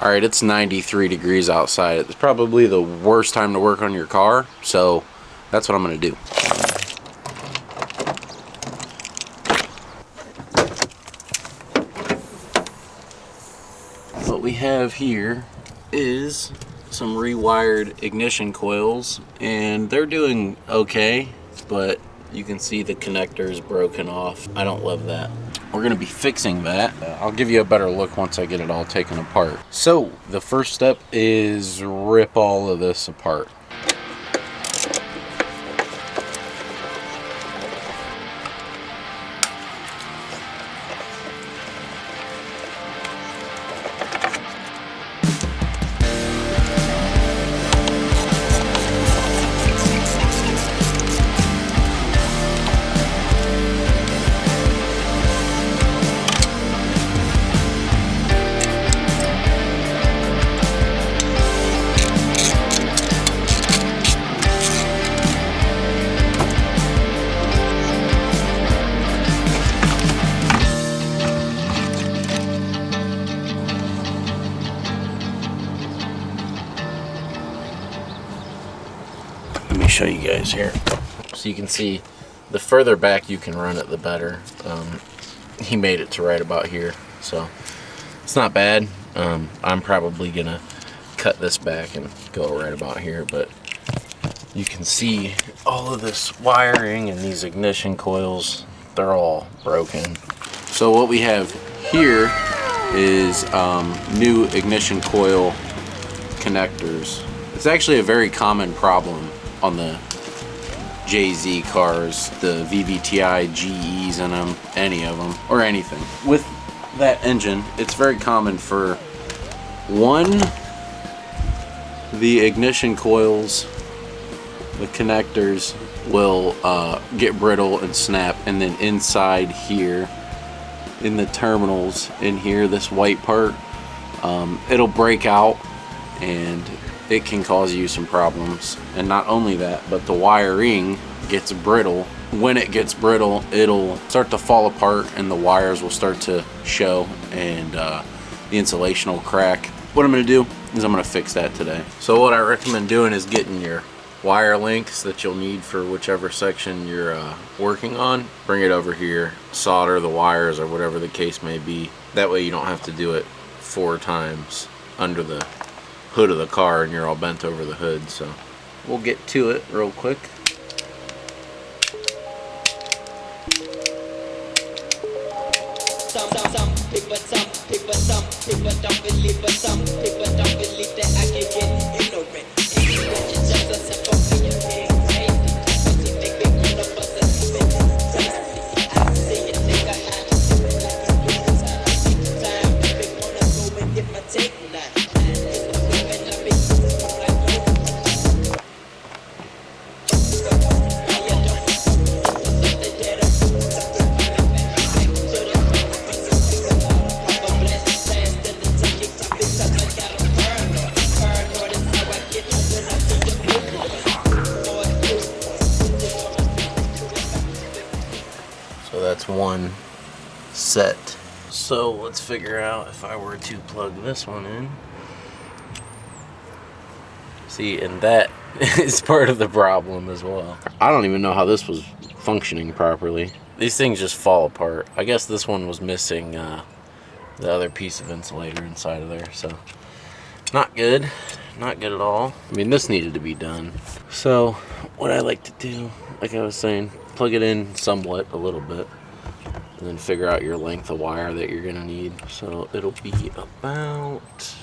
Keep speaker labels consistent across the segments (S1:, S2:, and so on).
S1: Alright, it's 93 degrees outside. It's probably the worst time to work on your car, so that's what I'm going to do. What we have here is some rewired ignition coils, and they're doing okay, but you can see the connectors broken off. I don't love that. We're going to be fixing that. I'll give you a better look once I get it all taken apart. So the first step is rip all of this apart. Let me show you guys here. So you can see the further back you can run it, the better. He made it to right about here, so it's not bad. I'm probably gonna cut this back and go right about here, but you can see all of this wiring and these ignition coils, they're all broken. So what we have here is new ignition coil connectors. It's actually a very common problem on the JZ cars, the VVTi, GEs in them, any of them, or anything. With that engine, it's very common for one, the ignition coils, the connectors will get brittle and snap, and then inside here, in the terminals in here, this white part, it'll break out and it can cause you some problems. And not only that, but the wiring gets brittle. When it gets brittle, it'll start to fall apart and the wires will start to show, and the insulation will crack. What I'm going to do is I'm going to fix that today. So what I recommend doing is getting your wire lengths that you'll need for whichever section you're working on. Bring it over here, solder the wires or whatever the case may be. That way you don't have to do it 4 times under the hood of the car and you're all bent over the hood. So we'll get to it real quick.
S2: People don't believe, but some people don't believe that I can get ignorant.
S1: So that's one set. So let's figure out if I were to plug this one in. See, and that is part of the problem as well. I don't even know how this was functioning properly. These things just fall apart. I guess this one was missing the other piece of insulator inside of there, so not good. Not good at all. I mean, this needed to be done. So what I like to do, like I was saying, plug it in somewhat, a little bit, and then figure out your length of wire that you're gonna need. So it'll be about,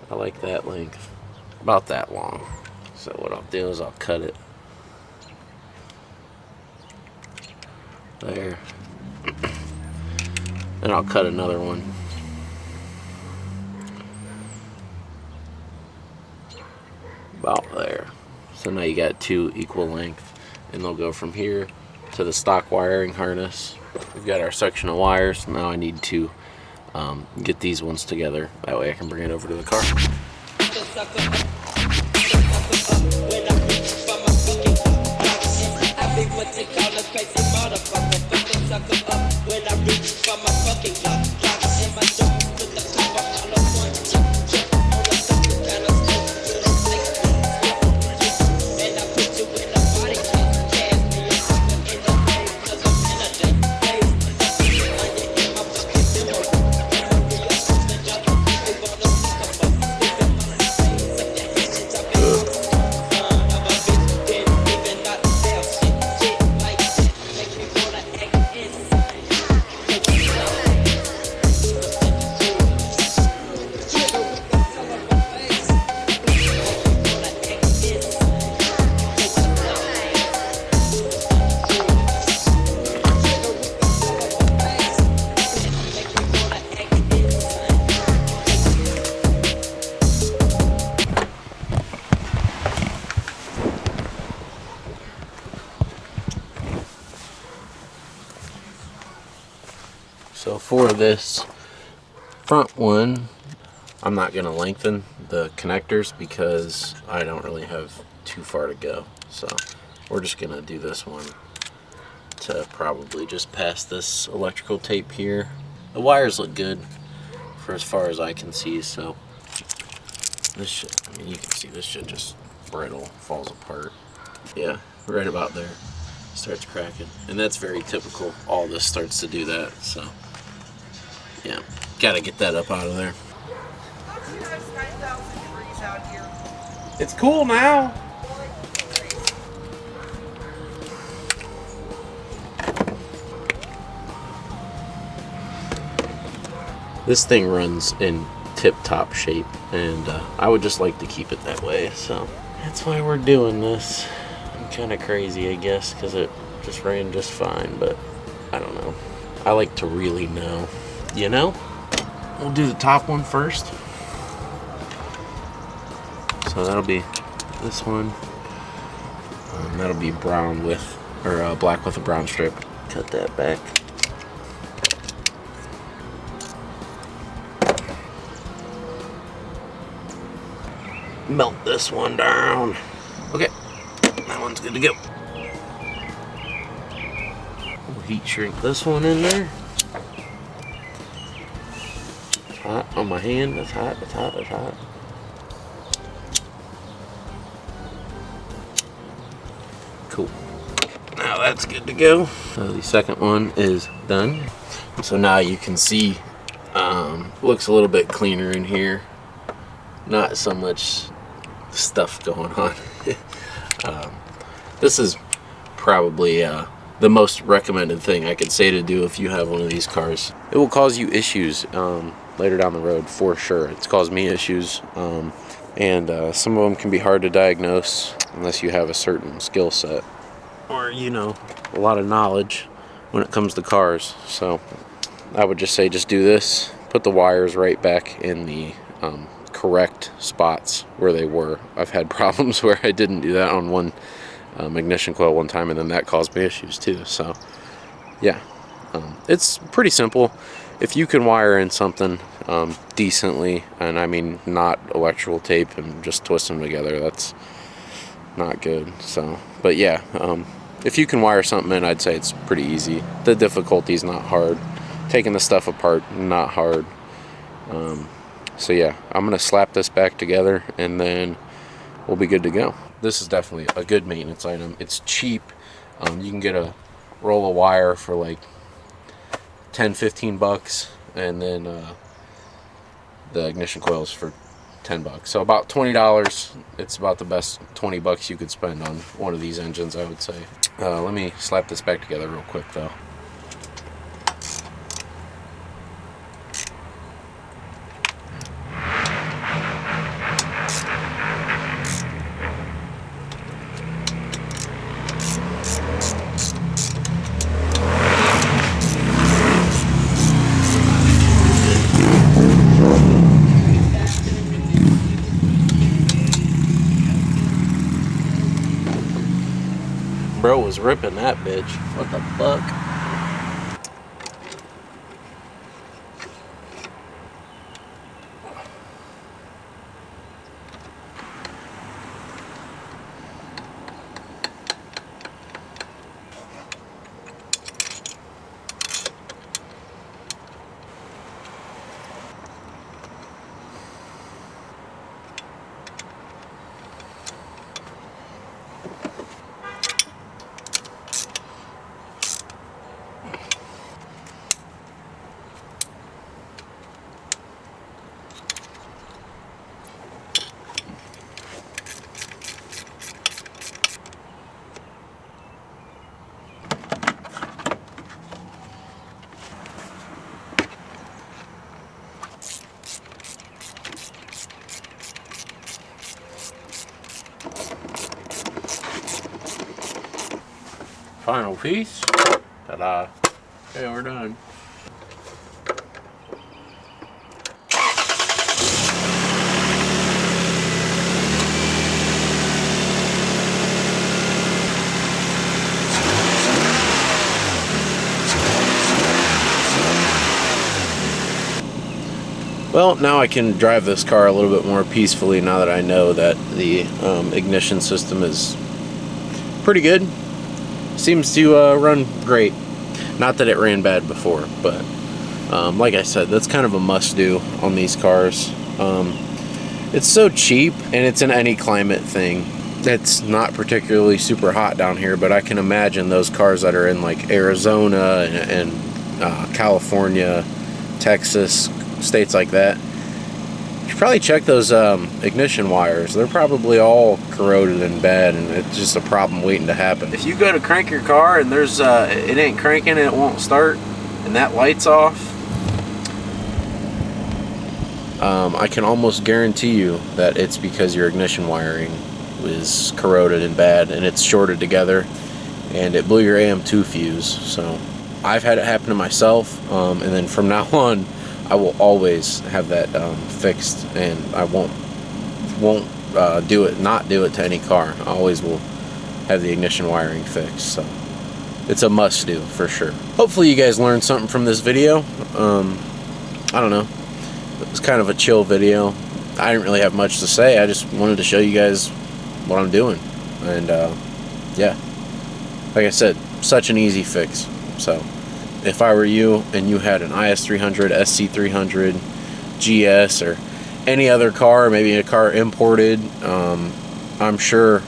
S1: I like that length, about that long. So what I'll do is I'll cut it there, and I'll cut another one about there. So now you got 2 equal length, and they'll go from here to the stock wiring harness. We've got our section of wires. Now I need to get these ones together. That way I can bring it over to the car. for this front one, I'm not going to lengthen the connectors because I don't really have too far to go. So we're just going to do this one to probably just pass this electrical tape here. The wires look good for as far as I can see, so this shit, I mean, you can see this shit just brittle, falls apart. Yeah, right about there. Starts cracking. And that's very typical. All this starts to do that, so yeah, gotta get that up out of there.
S3: It's 9,000 degrees out here.
S1: It's cool now. This thing runs in tip-top shape, and I would just like to keep it that way, so that's why we're doing this. I'm kind of crazy, I guess, because it just ran just fine, but I don't know. I like to really know, you know? We'll do the top one first. So that'll be this one. That'll be brown with, or black with a brown strip. Cut that back. Melt this one down. Okay, that one's good to go. We'll heat shrink this one in there. It's hot on my hand. That's hot, that's hot, that's hot. Cool. Now that's good to go. The second one is done. So now you can see, looks a little bit cleaner in here. Not so much stuff going on. This is probably the most recommended thing I could say to do if you have one of these cars. It will cause you issues later down the road for sure. It's caused me issues, and some of them can be hard to diagnose unless you have a certain skill set or, you know, a lot of knowledge when it comes to cars. So I would just say just do this, put the wires right back in the correct spots where they were. I've had problems where I didn't do that on one ignition coil one time, and then that caused me issues too. So yeah, it's pretty simple. If you can wire in something decently, and I mean not electrical tape and just twist them together, that's not good. So, but yeah, if you can wire something in, I'd say it's pretty easy. The difficulty is not hard. Taking the stuff apart, not hard. So yeah, I'm gonna slap this back together and then we'll be good to go. This is definitely a good maintenance item. It's cheap. You can get a roll of wire for like 10-15 bucks, and then the ignition coils for 10 bucks. So about $20. It's about the best 20 bucks you could spend on one of these engines, I would say. Let me slap this back together real quick though. Bro was ripping that bitch. What the fuck? Final piece. Ta-da. Okay, we're done. Well, now I can drive this car a little bit more peacefully now that I know that the ignition system is pretty good. Seems to run great. Not that it ran bad before, but like I said, that's kind of a must-do on these cars. It's so cheap, and it's an any climate thing. It's not particularly super hot down here, but I can imagine those cars that are in like Arizona and California, Texas, states like that. You should probably check those ignition wires. They're probably all corroded and bad, and it's just a problem waiting to happen. If you go to crank your car and there's it ain't cranking and it won't start, and that light's off, I can almost guarantee you that it's because your ignition wiring is corroded and bad, and it's shorted together, and it blew your AM2 fuse. So I've had it happen to myself, and then from now on, I will always have that fixed, and I won't not do it to any car. I always will have the ignition wiring fixed. So it's a must-do for sure. Hopefully you guys learned something from this video. I don't know. It was kind of a chill video. I didn't really have much to say. I just wanted to show you guys what I'm doing, and yeah, like I said, such an easy fix. So if I were you and you had an IS300, SC300, GS, or any other car, maybe a car imported, I'm sure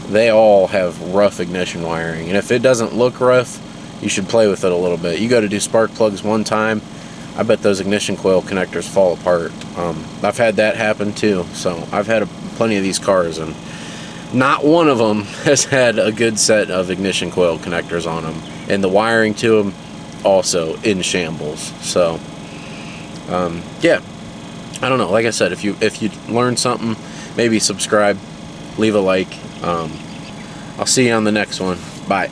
S1: they all have rough ignition wiring, and if it doesn't look rough, you should play with it a little bit. You go to do spark plugs one time, I bet those ignition coil connectors fall apart. I've had that happen too, so I've had plenty of these cars, and not one of them has had a good set of ignition coil connectors on them, and the wiring to them also in shambles. So yeah, I don't know. Like I said, if you learned something, maybe subscribe, leave a like. I'll see you on the next one. Bye.